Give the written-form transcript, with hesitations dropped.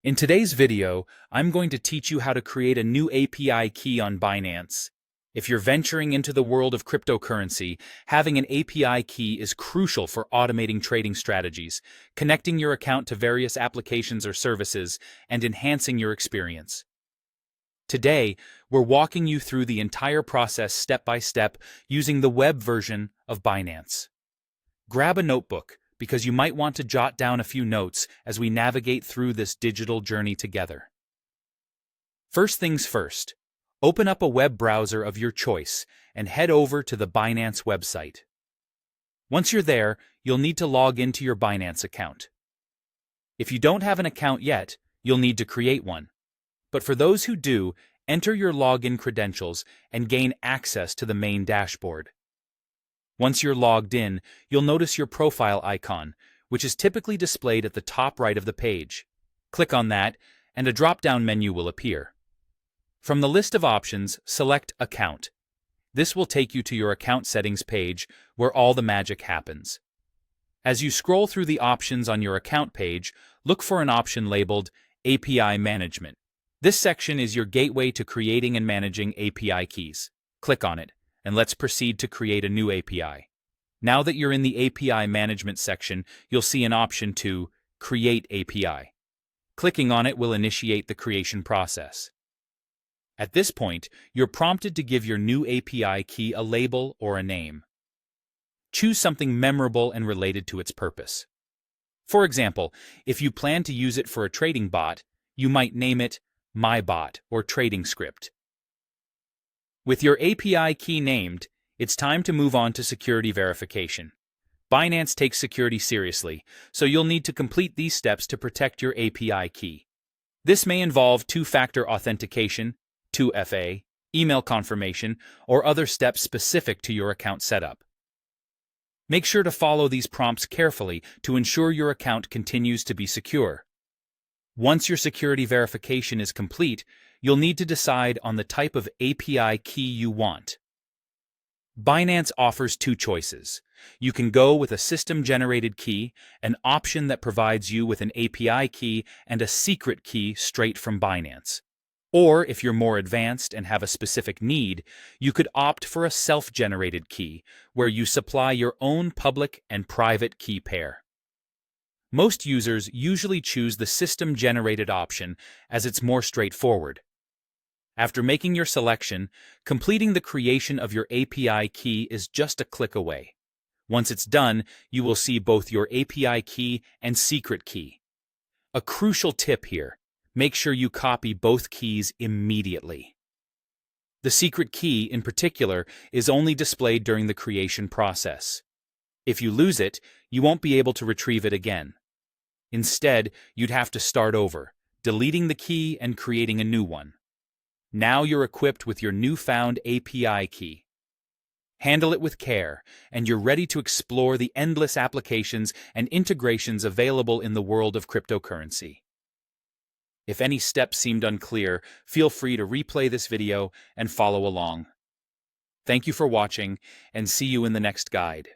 In today's video, I'm going to teach you how to create a new API key on Binance. If you're venturing into the world of cryptocurrency, having an API key is crucial for automating trading strategies, connecting your account to various applications or services, and enhancing your experience. Today, we're walking you through the entire process step by step using the web version of Binance. Grab a notebook, because you might want to jot down a few notes as we navigate through this digital journey together. First things first, open up a web browser of your choice and head over to the Binance website. Once you're there, you'll need to log into your Binance account. If you don't have an account yet, you'll need to create one. But for those who do, enter your login credentials and gain access to the main dashboard. Once you're logged in, you'll notice your profile icon, which is typically displayed at the top right of the page. Click on that, and a drop-down menu will appear. From the list of options, select Account. This will take you to your account settings page, where all the magic happens. As you scroll through the options on your account page, look for an option labeled API Management. This section is your gateway to creating and managing API keys. Click on it, and let's proceed to create a new API. Now that you're in the API Management section, you'll see an option to Create API. Clicking on it will initiate the creation process. At this point, you're prompted to give your new API key a label or a name. Choose something memorable and related to its purpose. For example, if you plan to use it for a trading bot, you might name it MyBot or Trading Script. With your API key named, it's time to move on to security verification. Binance takes security seriously, so you'll need to complete these steps to protect your API key. This may involve two-factor authentication, 2FA, email confirmation, or other steps specific to your account setup. Make sure to follow these prompts carefully to ensure your account continues to be secure. Once your security verification is complete, you'll need to decide on the type of API key you want. Binance offers two choices. You can go with a system-generated key, an option that provides you with an API key and a secret key straight from Binance. Or, if you're more advanced and have a specific need, you could opt for a self-generated key, where you supply your own public and private key pair. Most users usually choose the system-generated option as it's more straightforward. After making your selection, completing the creation of your API key is just a click away. Once it's done, you will see both your API key and secret key. A crucial tip here: make sure you copy both keys immediately. The secret key, in particular, is only displayed during the creation process. If you lose it, you won't be able to retrieve it again. Instead, you'd have to start over, deleting the key and creating a new one. Now you're equipped with your newfound API key. Handle it with care, and you're ready to explore the endless applications and integrations available in the world of cryptocurrency. If any steps seemed unclear, feel free to replay this video and follow along. Thank you for watching, and see you in the next guide.